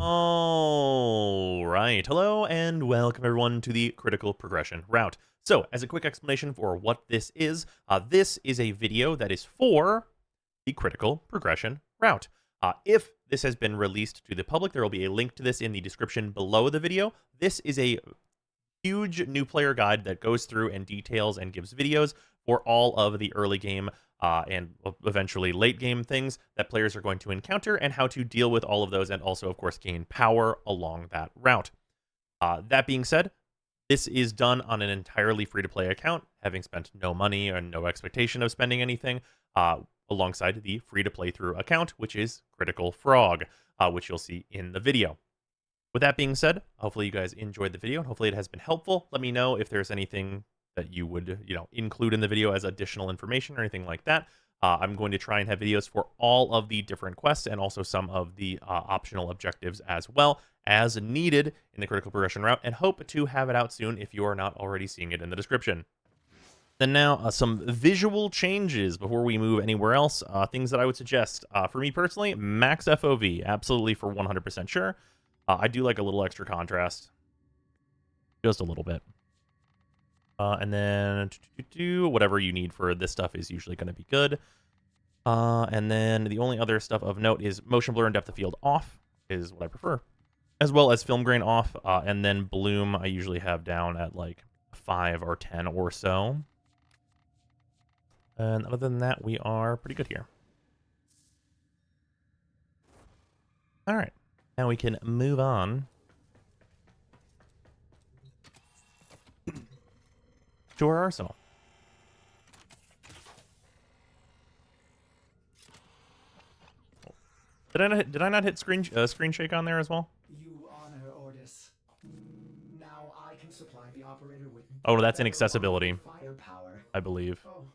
All right, hello and welcome everyone to the critical progression route. So, as a quick explanation for what this is a video that is for the critical progression route. If this has been released to the public, there will be a link to this in the description below the video. This is a huge new player guide that goes through and details and gives videos for all of the early game and eventually late game things that players are going to encounter and how to deal with all of those and also, of course, gain power along that route. That being said, this is done on an entirely free-to-play account, having spent no money and no expectation of spending anything, alongside the free-to-play through account, which is Critical Frog, which you'll see in the video. With that being said, hopefully you guys enjoyed the video and hopefully it has been helpful. Let me know if there's anything that you would, include in the video as additional information or anything like that. I'm going to try and have videos for all of the different quests and also some of the optional objectives as well as needed in the critical progression route, and hope to have it out soon if you are not already seeing it in the description. Then now, some visual changes before we move anywhere else. Things that I would suggest. For me personally, max FOV, absolutely for 100% sure. I do like a little extra contrast. Just a little bit. And then whatever you need for this stuff is usually going to be good. And then the only other stuff of note is motion blur and depth of field off is what I prefer. As well as film grain off. And then bloom I usually have down at like 5 or 10 or so. And other than that, we are pretty good here. All right. Now we can move on to our arsenal. Did I not hit screen shake on there as well? You honor Ordis. Now I can supply the operator with. Oh, that's inaccessibility, Firepower. I believe. Oh.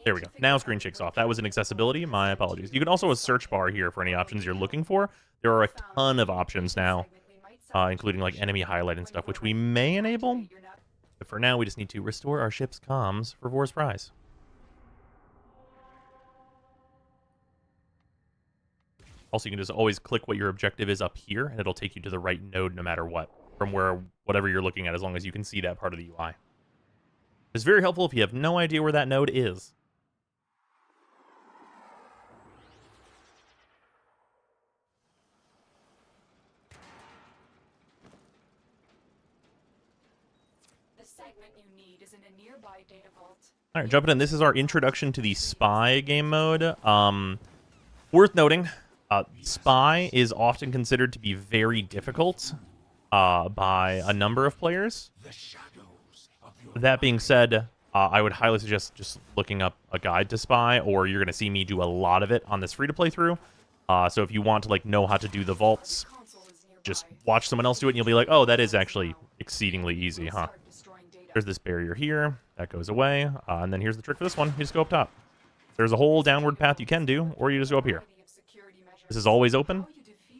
There we go. Now screen shake's off. That was an accessibility. My apologies. You can also a search bar here for any options you're looking for. There are a ton of options now, including like enemy highlight and stuff, which we may enable. But for now, we just need to restore our ship's comms for VOR'S prize. Also, you can just always click what your objective is up here, and it'll take you to the right node no matter what, from whatever you're looking at, as long as you can see that part of the UI. It's very helpful if you have no idea where that node is. All right, jumping in. This is our introduction to the Spy game mode. Worth noting, Spy is often considered to be very difficult by a number of players. That being said, I would highly suggest just looking up a guide to Spy, or you're going to see me do a lot of it on this free-to-play through. So if you want to know how to do the vaults, just watch someone else do it, and you'll be like, oh, that is actually exceedingly easy, huh? There's this barrier here. That goes away. And then here's the trick for this one. You just go up top. There's a whole downward path you can do, or you just go up here. This is always open,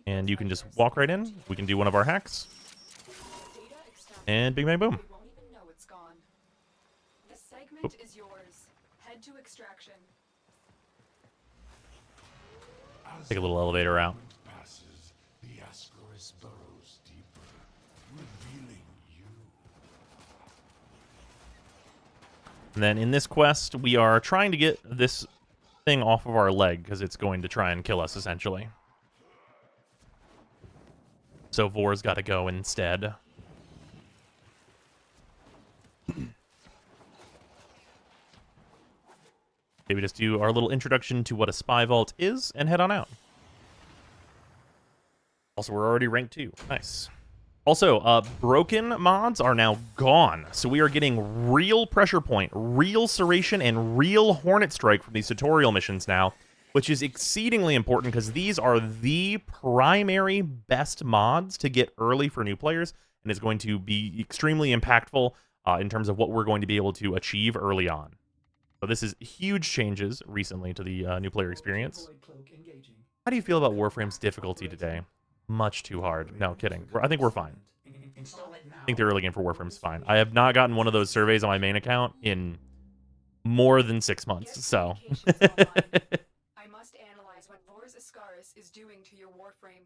and you can just walk right in. We can do one of our hacks. And bing, bang, boom. Segment is yours. Head to extraction. Take a little elevator out. Passes, the Ascaris burrows deeper, revealing you. And then in this quest, we are trying to get this thing off of our leg because it's going to try and kill us, essentially. So VOR'S got to go instead. Okay, we just do our little introduction to what a spy vault is and head on out. Also, we're already ranked 2. Nice. Also, broken mods are now gone, so we are getting real pressure point, real serration, and real hornet strike from these tutorial missions now, which is exceedingly important because these are the primary best mods to get early for new players, and is going to be extremely impactful in terms of what we're going to be able to achieve early on. So this is huge changes recently to the new player experience. How do you feel about Warframe's difficulty today? Much too hard. No, kidding. I think we're fine. I think the early game for Warframe's fine. I have not gotten one of those surveys on my main account in more than 6 months, so. I must analyze what VOR'S Ascaris is doing to your Warframe.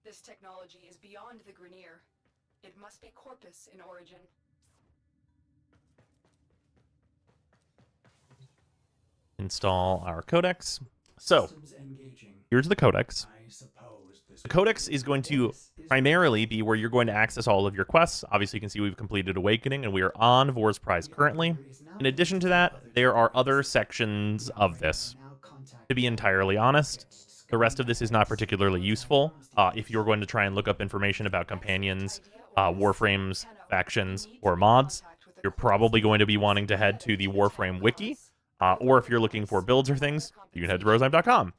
This technology is beyond the Grineer. It must be Corpus in origin. Install our codex. So, Systems engaging. here's the codex. I suppose this The codex is going to primarily be where you're going to access all of your quests. Obviously, you can see we've completed Awakening, and we are on VOR'S Prize currently. In addition to that, there are other sections of this. To be entirely honest, the rest of this is not particularly useful. If you're going to try and look up information about companions, Warframes, factions, or mods, you're probably going to be wanting to head to the Warframe wiki. Or if you're looking for builds or things, you can head to Brozime.com.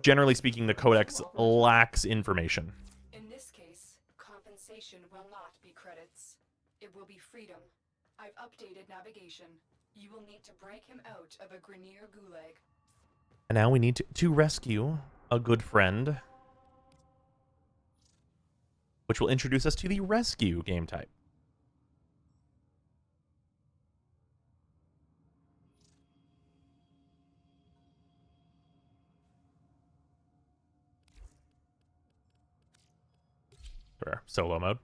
Generally speaking, the codex lacks information. In this case, compensation will not be credits. It will be freedom. I've updated navigation. You will need to break him out of a Grineer gulag. And now we need to rescue a good friend, which will introduce us to the rescue game type. For solo mode.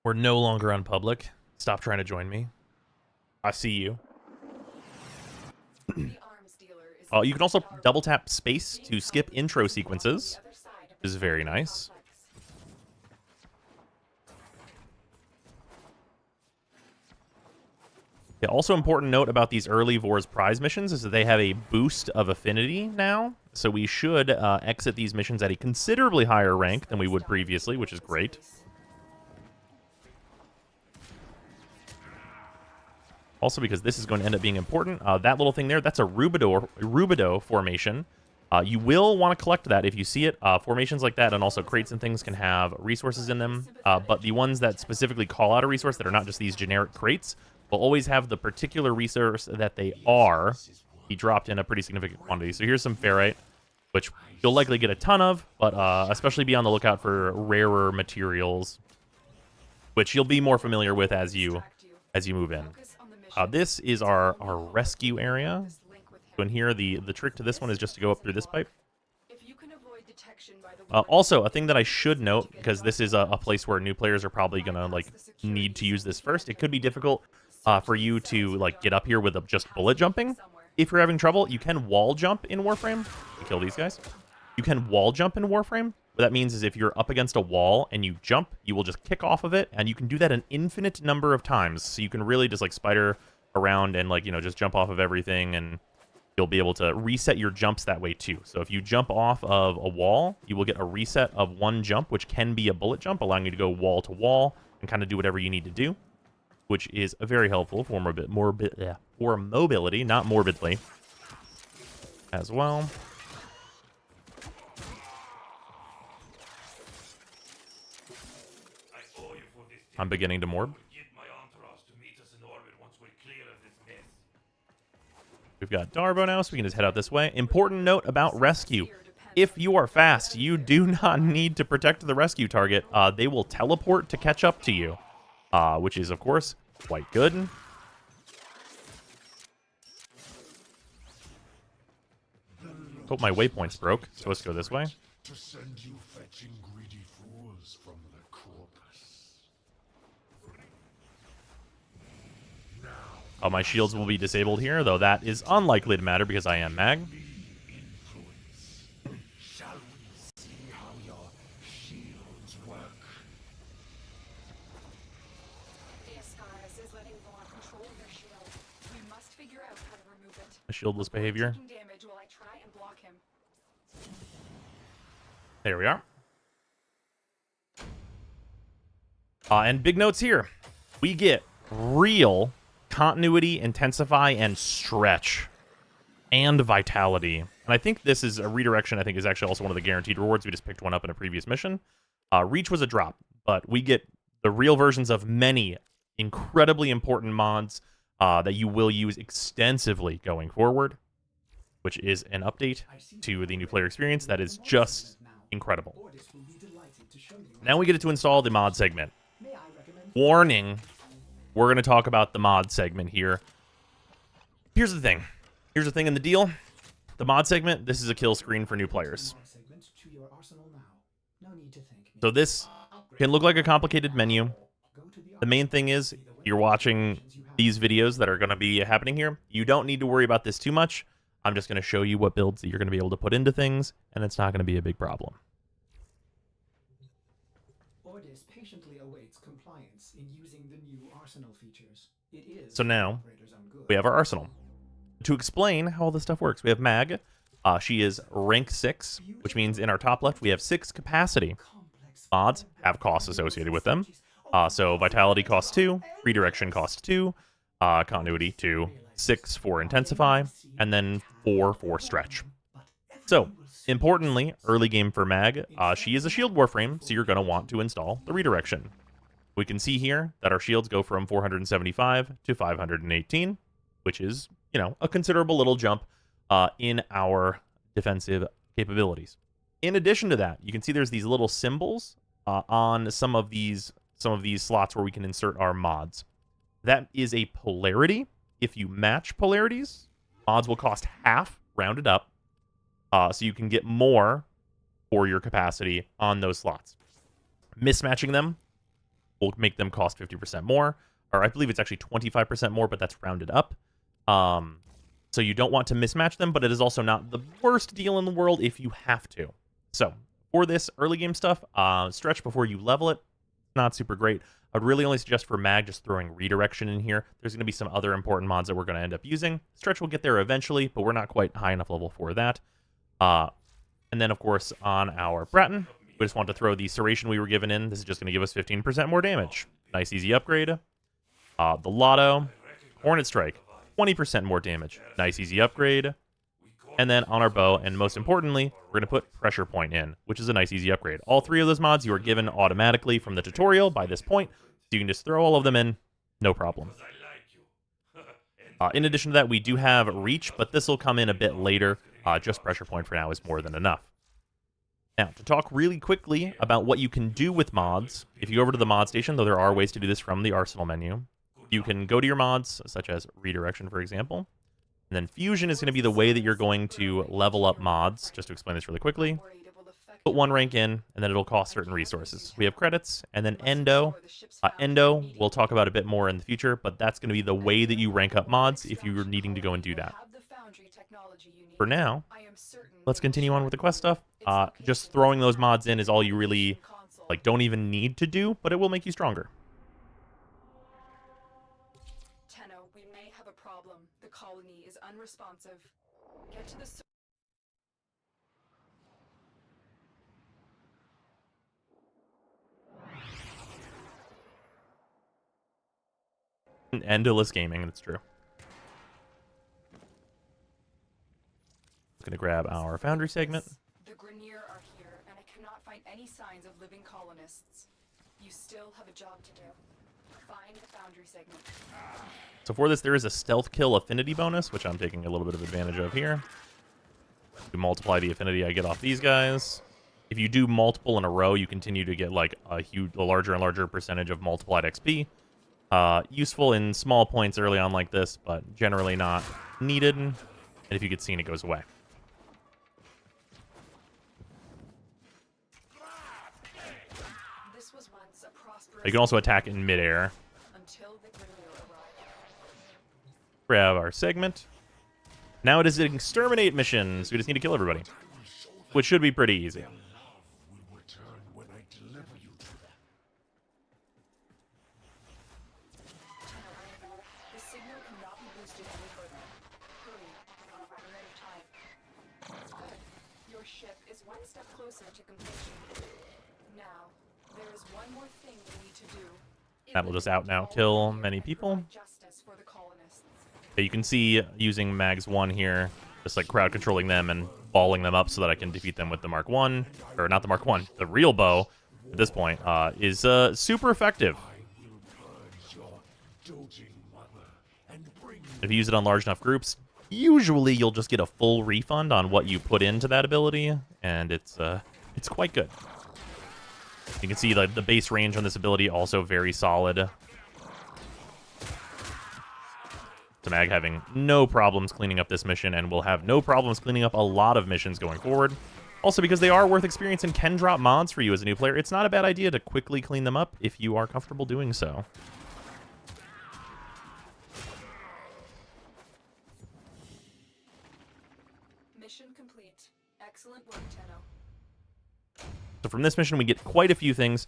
We're no longer on public. Stop trying to join me. I see you. You can also double tap space to skip intro sequences, which is very nice. Yeah, also important note about these early VOR'S prize missions is that they have a boost of affinity now, so we should exit these missions at a considerably higher rank than we would previously, which is great. Also, because this is going to end up being important, that little thing there, that's a rubido formation. You will want to collect that if you see it. Formations like that and also crates and things can have resources in them, but the ones that specifically call out a resource that are not just these generic crates will always have the particular resource that they are be dropped in a pretty significant quantity. So here's some ferrite, which you'll likely get a ton of, but especially be on the lookout for rarer materials, which you'll be more familiar with as you move in. This is our rescue area. So in here, the trick to this one is just to go up through this pipe. Also, a thing that I should note, because this is a place where new players are probably gonna need to use this first. It could be difficult for you to get up here with just bullet jumping. If you're having trouble, you can wall jump in Warframe. Kill these guys. You can wall jump in Warframe. What that means is if you're up against a wall and you jump, you will just kick off of it, and you can do that an infinite number of times. So you can really just spider around and just jump off of everything, and you'll be able to reset your jumps that way too. So if you jump off of a wall, you will get a reset of one jump, which can be a bullet jump, allowing you to go wall to wall and kind of do whatever you need to do, which is very helpful for for mobility, not morbidly, as well. I'm beginning to morb. We've got Darbo now, so we can just head out this way. Important note about rescue. If you are fast, you do not need to protect the rescue target. They will teleport to catch up to you, which is, of course, quite good. Hope my waypoint's broke, so let's go this way. To send you fetching greedy fools from the corpus. Oh, my shields will be disabled here, though that is unlikely to matter because I am mag. Shall we see how your shields work? The Ascaris is letting Vaughn control your shield. We must figure out how to remove it. A shieldless behavior. Taking damage while I try and block him. There we are. And big notes here. We get real continuity, intensify, and stretch, and vitality. And I think this is a redirection. I think is actually also one of the guaranteed rewards. We just picked one up in a previous mission. Reach was a drop, but we get the real versions of many incredibly important mods that you will use extensively going forward, which is an update to the new player experience that is just incredible. Now we get to install the mod segment. Warning. We're going to talk about the mod segment here. Here's the thing. Here's the thing in the deal. the mod segment, this is a kill screen for new players. Mod segment to your arsenal now. No need to thank me. So this can look like a complicated menu. Go to the The main thing is, you're watching these videos that are going to be happening here. You don't need to worry about this too much. I'm just going to show you what builds that you're going to be able to put into things, and it's not going to be a big problem. VOR'S patiently awaits compliance in using the new arsenal features. It is So now, operator's own good. we have our arsenal. To explain how all this stuff works, we have Mag. She is rank 6, which means in our top left, we have 6 capacity. Complex Mods have costs associated with them. So Vitality costs 2, Redirection costs 2, Continuity 2, 6 for Intensify, and then 4 for Stretch. So, importantly, early game for Mag, she is a shield Warframe, so you're going to want to install the Redirection. We can see here that our shields go from 475 to 518, which is, you know, a considerable little jump in our defensive capabilities. In addition to that, you can see there's these little symbols on some of these slots where we can insert our mods. That is a polarity. If you match polarities, mods will cost half, rounded up, so you can get more for your capacity on those slots. Mismatching them will make them cost 50% more, or I believe it's actually 25% more, but that's rounded up. So you don't want to mismatch them, but it is also not the worst deal in the world if you have to. So for this early game stuff, stretch before you level it, not super great. I'd really only suggest for Mag just throwing Redirection in here. There's going to be some other important mods that we're going to end up using. Stretch will get there eventually, but we're not quite high enough level for that. And then, of course, on our Bratton, we just want to throw the Serration we were given in. This is just going to give us 15% more damage. Nice, easy upgrade. The Lotto, Hornet Strike, 20% more damage. Nice, easy upgrade. And then on our bow, and most importantly, we're going to put Pressure Point in, which is a nice, easy upgrade. All 3 of those mods you are given automatically from the tutorial by this point, so you can just throw all of them in, no problem. In addition to that, we do have Reach, but this will come in a bit later. Just Pressure Point for now is more than enough. Now, to talk really quickly about what you can do with mods, if you go over to the mod station, though there are ways to do this from the Arsenal menu, you can go to your mods, such as Redirection, for example. And then Fusion is going to be the way that you're going to level up mods. Just to explain this really quickly, put 1 rank in, and then it'll cost certain resources. We have credits, and then Endo. Endo we'll talk about a bit more in the future, but that's going to be the way that you rank up mods if you're needing to go and do that. For now, let's continue on with the quest stuff. Just throwing those mods in is all you really don't even need to do, but it will make you stronger. We may have a problem. The colony is unresponsive. Get to the Endless gaming, that's true. Gonna grab our Foundry segment. The Grenier are here, and I cannot find any signs of living colonists. You still have a job to do. Find the Foundry segment. So for this, there is a stealth kill affinity bonus, which I'm taking a little bit of advantage of here. To multiply the affinity I get off these guys. If you do multiple in a row, you continue to get a larger and larger percentage of multiplied XP. Useful in small points early on like this, but generally not needed. And if you get seen, it goes away. This was once a prosperous You can also attack in midair. until the Grenier arrived. Grab our segment. Now it is an exterminate mission, so we just need to kill everybody, which should be pretty easy. Love will return when I deliver you to them. The signal cannot be boosted any further. Hurry, we're out of time. Your ship is one step closer to completion. Now, there is one more thing we need to do. That will just out and out kill many people. Justice for the colonists. You can see using Mags 1 here, just crowd controlling them and balling them up so that I can defeat them with the Mark 1, or not the Mark 1, the real bow at this point, is super effective. I will purge your doting mother and bring If you use it on large enough groups, usually you'll just get a full refund on what you put into that ability, and it's quite good. You can see the base range on this ability also very solid. It's Ultimag having no problems cleaning up this mission, and will have no problems cleaning up a lot of missions going forward. Also, because they are worth experience and can drop mods for you as a new player, it's not a bad idea to quickly clean them up if you are comfortable doing so. Mission complete. Excellent work, Tenno. So from this mission, we get quite a few things.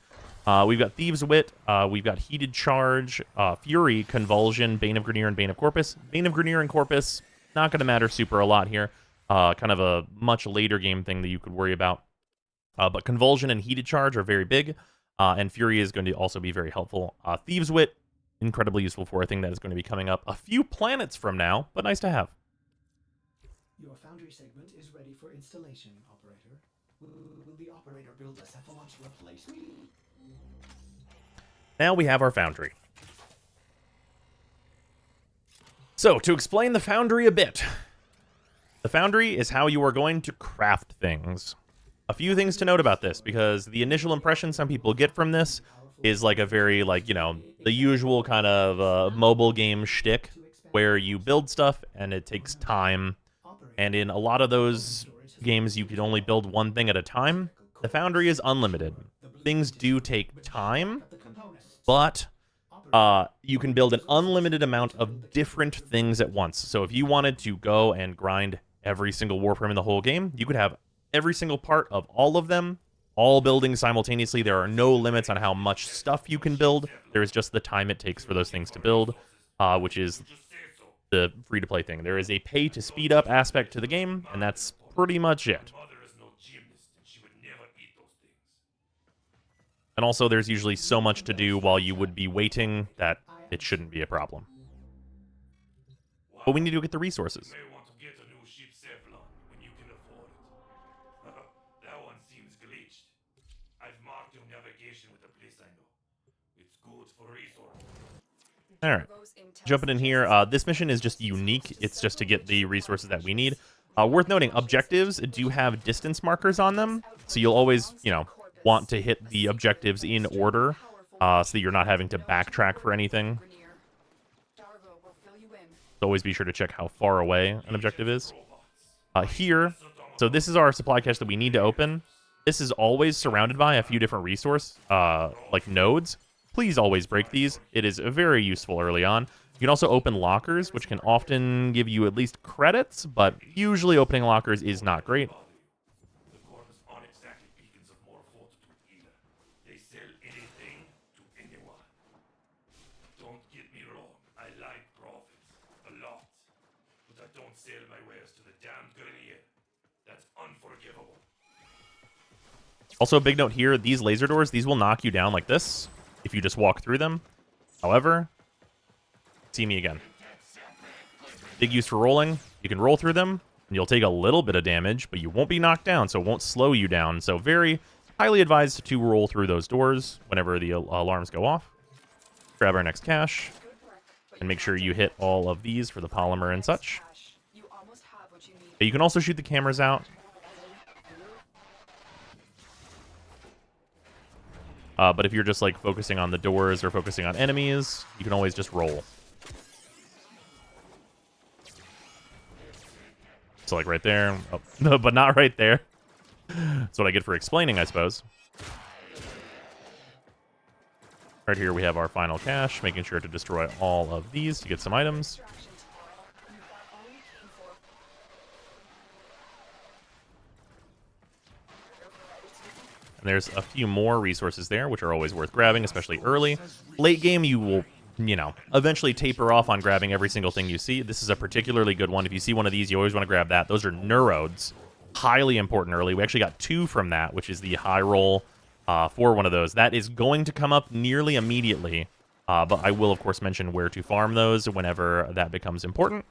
We've got Thieves' Wit, we've got Heated Charge, Fury, Convulsion, Bane of Grineer, and Bane of Corpus. Bane of Grineer and Corpus, not going to matter super a lot here. Kind of a much later game thing that you could worry about. But Convulsion and Heated Charge are very big, and Fury is going to also be very helpful. Thieves' Wit, incredibly useful for a thing that is going to be coming up a few planets from now, but nice to have. Your Foundry segment is ready for installation, operator. Will the operator build a cephalon to replace me? Now we have our Foundry. So, to explain the Foundry a bit, the Foundry is how you are going to craft things. A few things to note about this, because the initial impression some people get from this is like a very, like, you know, the usual kind of mobile game shtick, where you build stuff and it takes time, and in a lot of those games you can only build one thing at a time. The Foundry is unlimited. Things do take time, but you can build an unlimited amount of different things at once. So if you wanted to go and grind every single Warframe in the whole game, you could have every single part of all of them, all building simultaneously. There are no limits on how much stuff you can build. There is just the time it takes for those things to build, which is the free-to-play thing. There is a pay-to-speed-up aspect to the game, and that's pretty much it. And also, there's usually so much to do while you would be waiting that it shouldn't be a problem. But we need to get the resources. Alright, jumping in here, this mission is just unique. It's just to get the resources that we need. Worth noting, objectives do have distance markers on them, so you'll always, you know, want to hit the objectives in order, so that you're not having to backtrack for anything. So always be sure to check how far away an objective is. Here, so this is our supply cache that we need to open. This is always surrounded by a few different resource, like nodes. Please always break these. It is very useful early on. You can also open lockers, which can often give you at least credits, but usually opening lockers is not great. Also, a big note here, these laser doors, these will knock you down like this if you just walk through them. However, see me again. Big use for rolling. You can roll through them, and you'll take a little bit of damage, but you won't be knocked down, so it won't slow you down. So very highly advised to roll through those doors whenever the alarms go off. Grab our next cache, and make sure you hit all of these for the polymer and such. You can also shoot the cameras out. But if you're just like focusing on the doors or focusing on enemies, you can always just roll. So like right there. Oh, no, but not right there. That's what I get for explaining, I suppose. Right here we have our final cache, making sure to destroy all of these to get some items. And there's a few more resources there, which are always worth grabbing, especially early. Late game, you will, you know, eventually taper off on grabbing every single thing you see. This is a particularly good one. If you see one of these, you always want to grab that. Those are neurodes. Highly important early. We actually got 2 from that, which is the high roll for one of those. That is going to come up nearly immediately, but I will, of course, mention where to farm those whenever that becomes important.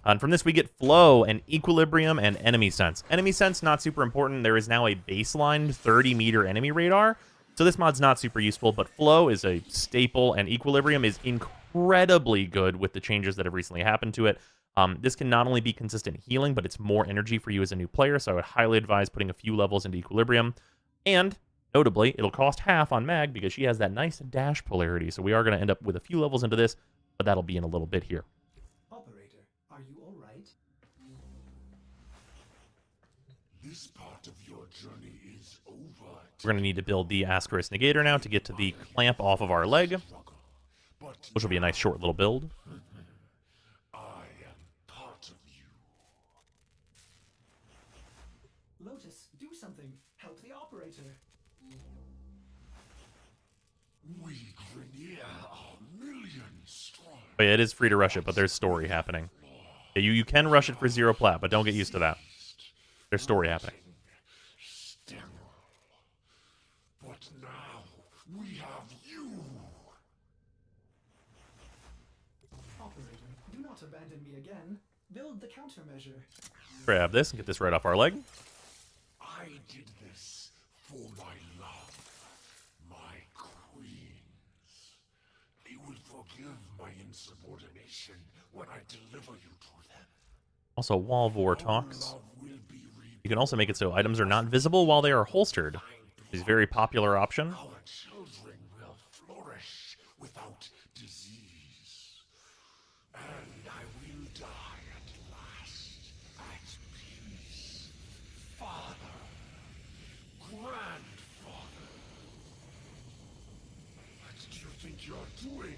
And from this, we get Flow and Equilibrium and Enemy Sense. Enemy Sense, not super important. There is now a baseline 30-meter enemy radar, so this mod's not super useful, but Flow is a staple, and Equilibrium is incredibly good with the changes that have recently happened to it. This can not only be consistent healing, but it's more energy for you as a new player, so I would highly advise putting a few levels into Equilibrium. And notably, it'll cost half on Mag because she has that nice dash polarity. So we are going to end up with a few levels into this, but that'll be in a little bit here. Operator, are you all right? This part of your journey is over. We're going to need to build the Ascaris Negator now to get to the clamp off of our leg, which will be a nice short little build. I am part of you. Lotus, do something. Help the operator. We Grenier are millions strong. But yeah, it is free to rush it, but there's story happening. Yeah, you can rush it for 0 plat, but don't get used to that. There's story happening. Still. But now we have you. Operator, do not abandon me again. Build the countermeasure. Grab this and get this right off our leg. I did this for my love, my queens. They will forgive my insubordination when I deliver you to them. Also, while Vor talks, Love will be you can also make it so items are not visible while they are holstered. It's a very popular option. Our children will flourish without disease. And I will die at last at peace. Father, grandfather, what do you think you're doing?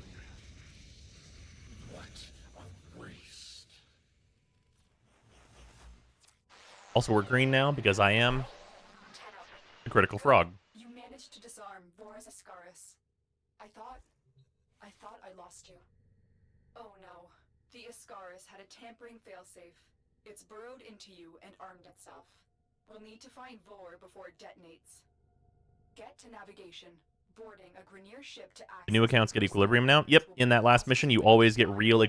What a waste. Also, we're green now because I am a critical frog. You managed to disarm VOR'S Ascaris. I thought I lost you. Oh no. The Ascaris had a tampering failsafe. It's burrowed into you and armed itself. We'll need to find VOR before it detonates. Get to navigation. Boarding a Grenier ship to access... The new accounts get equilibrium now. Yep, in that last mission, you always get real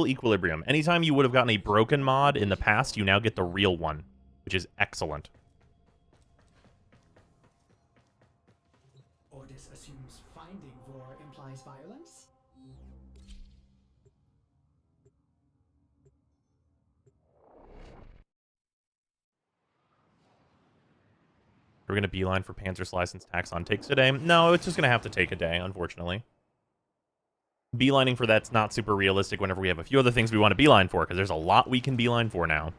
equilibrium. Anytime you would have gotten a broken mod in the past, you now get the real one, which is excellent. Ordis assumes finding Vor implies violence? We're going to beeline for Panzer Slice since Taxon takes today. No, it's just going to have to take a day, unfortunately. Beelining for that's not super realistic whenever we have a few other things we want to beeline for, because there's a lot we can beeline for now.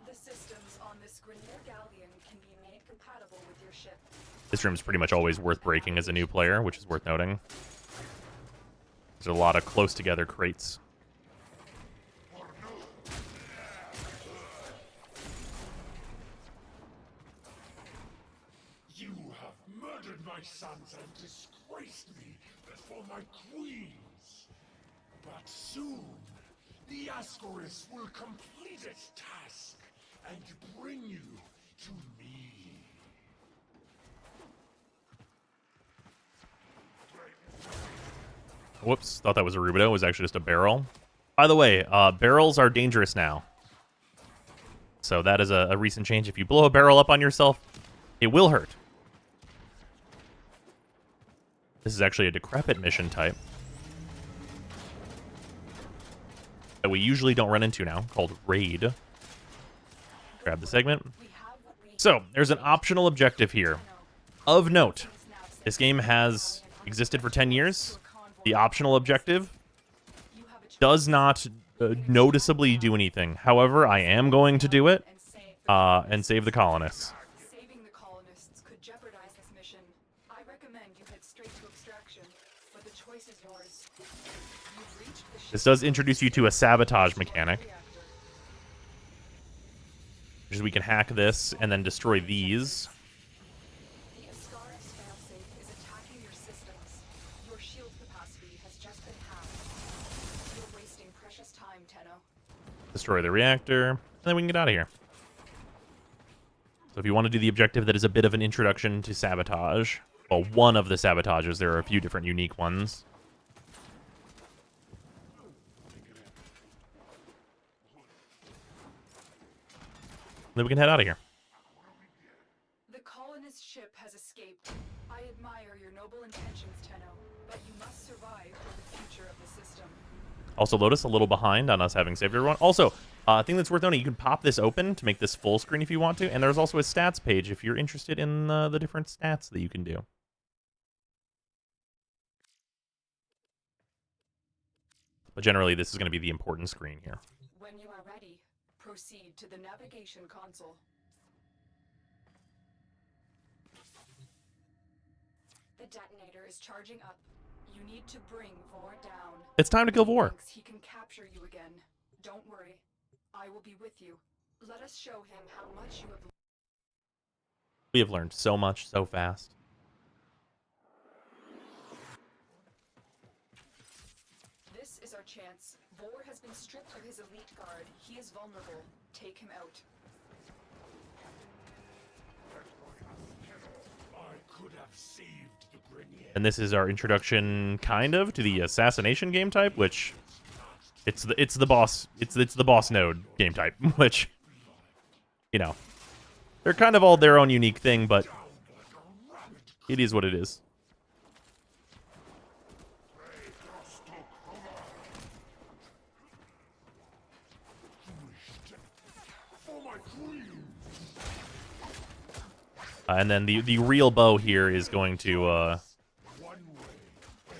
The systems on this Grenier galleon can be made compatible with your ship. This room is pretty much always worth breaking as a new player, which is worth noting. There's a lot of close together crates. You have murdered my sons and disgraced me before my queens. But soon, the Ascaris will complete its task and bring you to me. Whoops, thought that was a Rubido. It was actually just a barrel. By the way, barrels are dangerous now. So that is a recent change. If you blow a barrel up on yourself, it will hurt. This is actually a decrepit mission type that we usually don't run into now, called Raid. Grab the segment. So, there's an optional objective here. Of note, this game has existed for 10 years. The optional objective does not noticeably do anything. However, I am going to do it and save the colonists. Saving the colonists could jeopardize this mission. I recommend you head straight to extraction, but the choice is yours. You've reached the ship. This does introduce you to a sabotage mechanic, Reactor. which is we can hack this and then destroy these. The Ascaris failsafe is attacking your systems. Your shield capacity has just been halved. You're wasting precious time, Tenno. Destroy the reactor, and then we can get out of here. So if you want to do the objective that is a bit of an introduction to sabotage, well, one of the sabotages, there are a few different unique ones. Then we can head out of here. The colonist ship has escaped. I admire your noble intentions, Tenno, but you must survive for the future of the system. Also, Lotus a little behind on us having saved everyone. Also, a thing that's worth noting, you can pop this open to make this full screen if you want to, and there's also a stats page if you're interested in the different stats that you can do. But generally, this is going to be the important screen here. When you are ready, proceed to the navigation console. The detonator is charging up. You need to bring Vor down. It's time to kill Vor. Thinks he can capture you again. Don't worry. I will be with you. Let us show him how much you have learned. We have learned so much so fast. This is our chance. Vor has been stripped of his elite guard. He is vulnerable. Take him out. I could have saved the Grenier. And this is our introduction, kind of, to the assassination game type, which it's the boss node game type, which, you know, they're kind of all their own unique thing, but it is what it is. And then the real bow here is going to,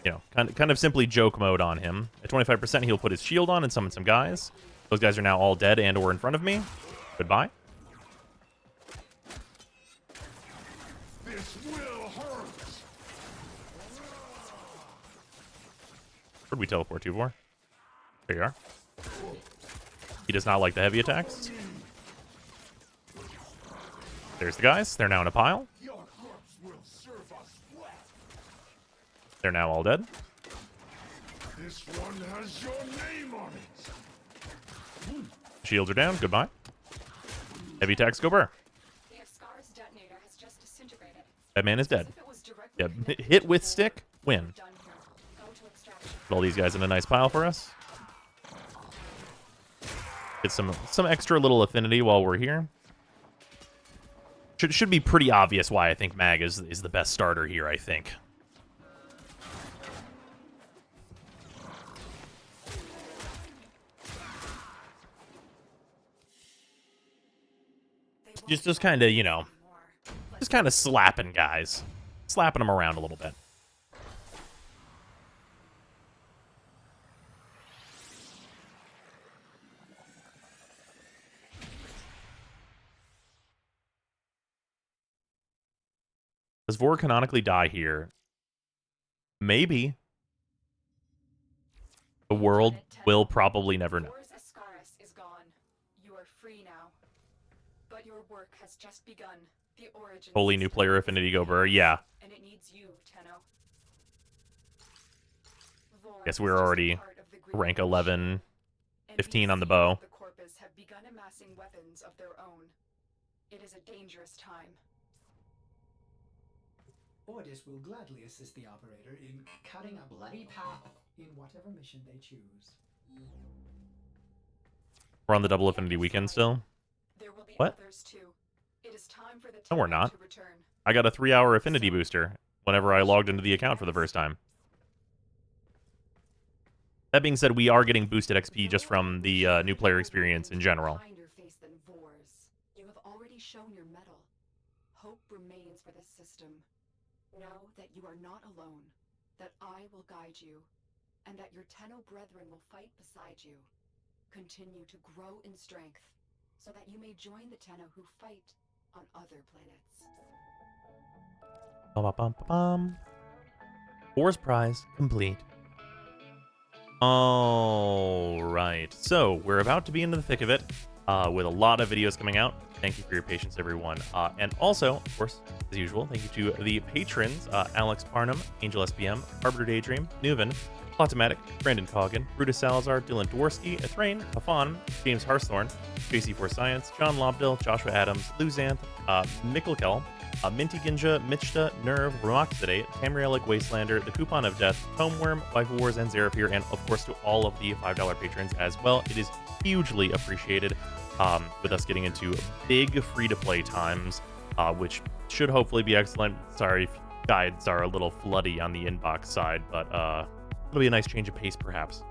you know, kind of simply joke mode on him. At 25%, he'll put his shield on and summon some guys. Those guys are now all dead and or in front of me. Goodbye. This will hurt. Where'd we teleport to, Vor? There you are. He does not like the heavy attacks. There's the guys. They're now in a pile. Your corpse will serve us well. They're now all dead. This one has your name on it. Shields are down. Goodbye. Heavy attacks go burr. The Ascaris detonator has just disintegrated. That man is dead. If it was directly Yeah, connected hit to with Vor, stick, win. done here. Go to extraction. Put all these guys in a nice pile for us. Get some extra little affinity while we're here. Should be pretty obvious why I think Mag is the best starter here, I think. Just kind of, you know, just kind of slapping guys. Slapping them around a little bit. Does Vor canonically die here? Maybe. The world will probably never know. Vor's Ascaris is gone. You are free now. But your work has just begun. The origin. Holy new player affinity go burr. Yeah. And it needs you, Tenno. Vor Guess is we're just a already part of the Green rank Nation. 11, And 15 on the these bow. The Corpus have begun amassing weapons of their own. It is a dangerous time. Ordis will gladly assist the operator in cutting a bloody path in whatever mission they choose. We're on the double affinity weekend still. There will be What? others too. It is time for the No, we're Tenno not. to return. I got a 3-hour affinity booster whenever I logged into the account for the first time. That being said, we are getting boosted XP just from the new player experience in general. Kinder face than VOR'S. You have already shown your mettle. Hope remains for this system. Know that you are not alone, that I will guide you, and that your Tenno brethren will fight beside you. Continue to grow in strength, so that you may join the Tenno who fight on other planets. Ba-ba-bum-ba-bum. VOR'S prize complete. All right, so we're about to be into the thick of it with a lot of videos coming out. Thank you for your patience, everyone. And also, of course, as usual, thank you to the patrons, Alex Parnham, Angel SBM, Arbiter Daydream, Nuven, Plotomatic, Brandon Coggin, Brutus Salazar, Dylan Dworsky, Ethrain, Hafan, James Harsthorn, JC4 Science, John Lobdell, Joshua Adams, Luzanth, Mikkelkel, Minty Ginja, Mitchta, Nerve, Ramoxidate, Tamrielic Wastelander, The Coupon of Death, Tomeworm, Waifu Wars, and Zeraphir, and of course to all of the $5 patrons as well. It is hugely appreciated with us getting into big free-to-play times, which should hopefully be excellent. Sorry if guides are a little floody on the inbox side, but it'll be a nice change of pace perhaps.